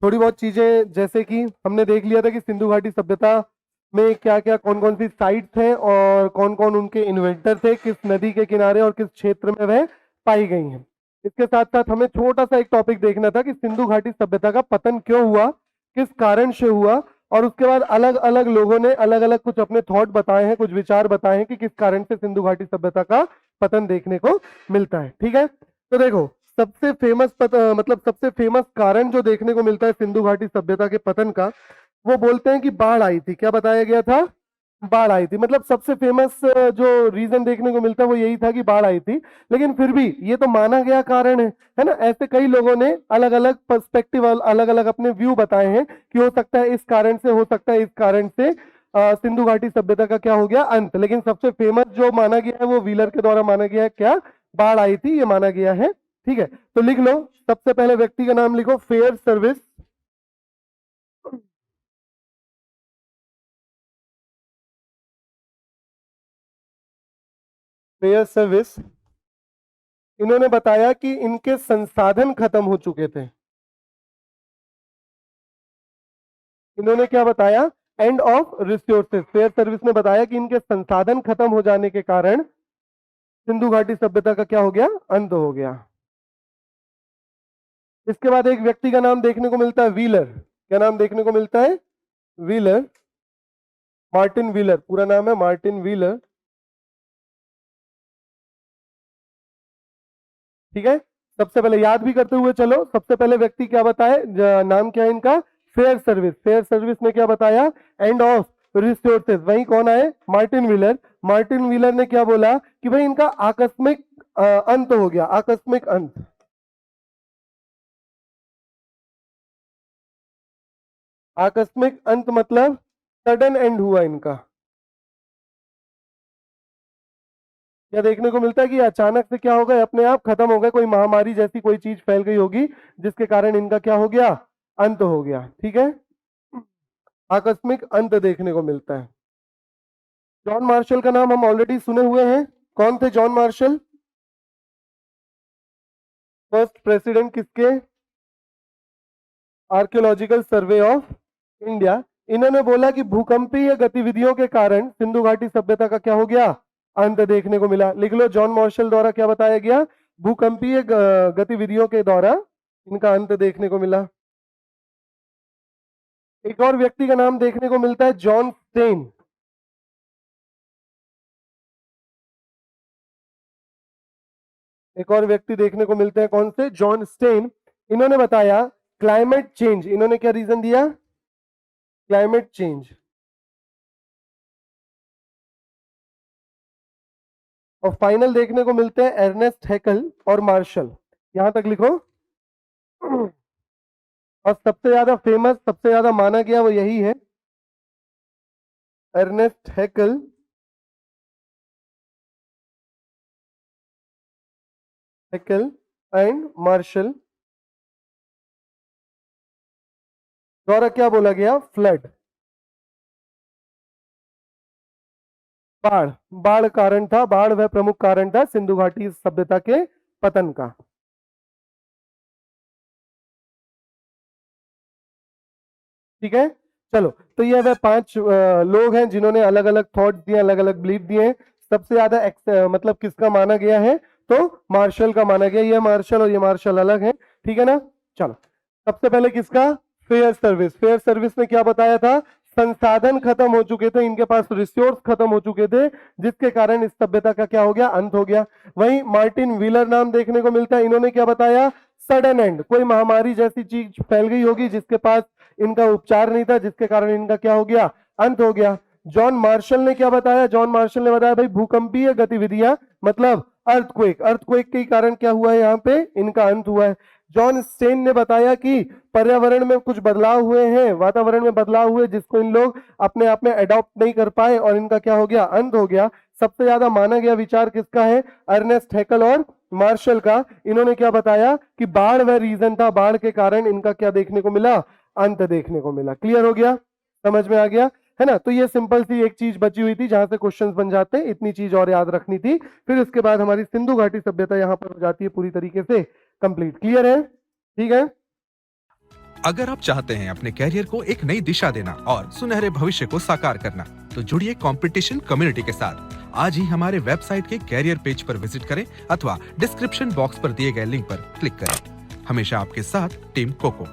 थोड़ी बहुत चीजें, जैसे कि हमने देख लिया था कि सिंधु घाटी सभ्यता में क्या क्या कौन कौन सी साइट्स हैं और कौन कौन उनके इन्वेंटर थे, किस नदी के किनारे और किस क्षेत्र में वह पाई गई हैं। इसके साथ साथ हमें छोटा सा एक टॉपिक देखना था कि सिंधु घाटी सभ्यता का पतन क्यों हुआ, किस कारण से हुआ, और उसके बाद अलग अलग लोगों ने अलग अलग कुछ अपने थॉट बताए हैं, कुछ विचार बताए हैं कि किस कारण से सिंधु घाटी सभ्यता का पतन देखने को मिलता है। ठीक है, तो देखो सबसे फेमस मतलब सबसे फेमस कारण जो देखने को मिलता है सिंधु घाटी सभ्यता के पतन का, वो बोलते हैं कि बाढ़ आई थी। क्या बताया गया था? बाढ़ आई थी। मतलब सबसे फेमस जो रीजन देखने को मिलता है वो यही था कि बाढ़ आई थी। लेकिन फिर भी ये तो माना गया कारण है ना। ऐसे कई लोगों ने अलग अलग पर्सपेक्टिव, अलग अलग अपने व्यू बताए हैं कि हो सकता है इस कारण से, हो सकता है इस कारण से सिंधु घाटी सभ्यता का क्या हो गया, अंत। लेकिन सबसे फेमस जो माना गया है वो व्हीलर के द्वारा माना गया है। क्या? बाढ़ आई थी, ये माना गया है। ठीक है, तो लिख लो। सबसे पहले व्यक्ति का नाम लिखो, फेयर सर्विस। फेयर सर्विस, इन्होंने बताया कि इनके संसाधन खत्म हो चुके थे। इन्होंने क्या बताया? End of resources. Fair service ने बताया कि इनके संसाधन खत्म हो जाने के कारण सिंधु घाटी सभ्यता का क्या हो गया, अंत हो गया। इसके बाद एक व्यक्ति का नाम देखने को मिलता है, व्हीलर। क्या नाम देखने को मिलता है? Wheeler, Martin wheeler. पूरा नाम है मार्टिन व्हीलर। ठीक है, सबसे पहले याद भी करते हुए चलो। सबसे पहले व्यक्ति क्या बताए, नाम क्या है इनका? Fair service. फेयर सर्विस ने क्या बताया? End of resources. वही कौन आए? Martin wheeler. मार्टिन व्हीलर ने क्या बोला कि भाई इनका आकस्मिक अंत हो गया, आकस्मिक अंत। आकस्मिक अंत मतलब सडन एंड हुआ इनका। क्या देखने को मिलता है कि अचानक से क्या हो गए, अपने आप खत्म हो गए, कोई महामारी जैसी कोई चीज फैल गई होगी जिसके कारण इनका क्या हो गया, अंत हो गया। ठीक है, आकस्मिक अंत देखने को मिलता है। जॉन मार्शल का नाम हम ऑलरेडी सुने हुए हैं। कौन थे जॉन मार्शल? फर्स्ट प्रेसिडेंट किसके? Archaeological survey of India. इन्होंने बोला कि भूकंपीय गतिविधियों के कारण सिंधु घाटी सभ्यता का क्या हो गया, अंत देखने को मिला। लिख लो, जॉन मार्शल द्वारा क्या बताया गया? भूकंपीय गतिविधियों के द्वारा इनका अंत देखने को मिला। एक और व्यक्ति का नाम देखने को मिलता है, जॉन स्टेन। एक और व्यक्ति देखने को मिलते हैं, कौन से? John Sten. इन्होंने बताया क्लाइमेट चेंज। इन्होंने क्या रीजन दिया? Climate change. और फाइनल देखने को मिलते हैं एर्नेस्ट हैकल और मार्शल। यहां तक लिखो। और सबसे ज्यादा फेमस, सबसे ज्यादा माना गया वो यही है, एर्नेस्ट हैकल हैकल एंड मार्शल द्वारा क्या बोला गया? फ्लड, बाढ़। बाढ़ कारण था, बाढ़ वह प्रमुख कारण था सिंधु घाटी सभ्यता के पतन का। ठीक है, चलो। तो ये वह पांच लोग हैं जिन्होंने अलग अलग थॉट दिए, अलग अलग बिलीफ दिए हैं। सबसे ज्यादा मतलब किसका माना गया है? तो मार्शल का माना गया। ये मार्शल और ये मार्शल अलग है। ठीक है ना। चलो, सबसे पहले किसका? Fair service. फेयर सर्विस ने क्या बताया था? संसाधन खत्म हो चुके थे, इनके पास रिसोर्स खत्म हो चुके थे, जिसके कारण इस सभ्यता का क्या हो गया, अंत हो गया। वहीं मार्टिन व्हीलर नाम देखने को मिलता है। इन्होंने क्या बताया? सडन एंड, कोई महामारी जैसी चीज फैल गई होगी जिसके पास इनका उपचार नहीं था, जिसके कारण इनका क्या हो गया, अंत हो गया। जॉन मार्शल ने क्या बताया? जॉन मार्शल ने बताया भाई भूकंपीय गतिविधियां, मतलब अर्थक्वेक, अर्थक्वेक के कारण क्या हुआ है, यहाँ पे इनका अंत हुआ है। जॉन स्टेन ने बताया कि पर्यावरण में कुछ बदलाव हुए हैं, वातावरण में बदलाव हुए जिसको इन लोग अपने आप में अडॉप्ट नहीं कर पाए और इनका क्या हो गया, अंत हो गया। सबसे ज्यादा माना गया विचार किसका है? अर्नेस्ट हैकल और मार्शल का। इन्होंने क्या बताया कि बाढ़ वह रीजन था, बाढ़ के कारण इनका क्या देखने को मिला, अंत देखने को मिला। क्लियर हो गया? समझ में आ गया है ना। तो ये सिंपल सी एक चीज बची हुई थी जहां से क्वेश्चंस बन जाते हैं, इतनी चीज और याद रखनी थी। फिर इसके बाद हमारी सिंधु घाटी सभ्यता यहां पर हो जाती है पूरी तरीके से कंप्लीट। क्लियर है? ठीक है। अगर आप चाहते हैं अपने कैरियर को एक नई दिशा देना और सुनहरे भविष्य को साकार करना, तो जुड़िए कंपटीशन कम्युनिटी के साथ। आज ही हमारे वेबसाइट के कैरियर पेज पर विजिट करें अथवा डिस्क्रिप्शन बॉक्स पर दिए गए लिंक पर क्लिक करें। हमेशा आपके साथ टीम कोको।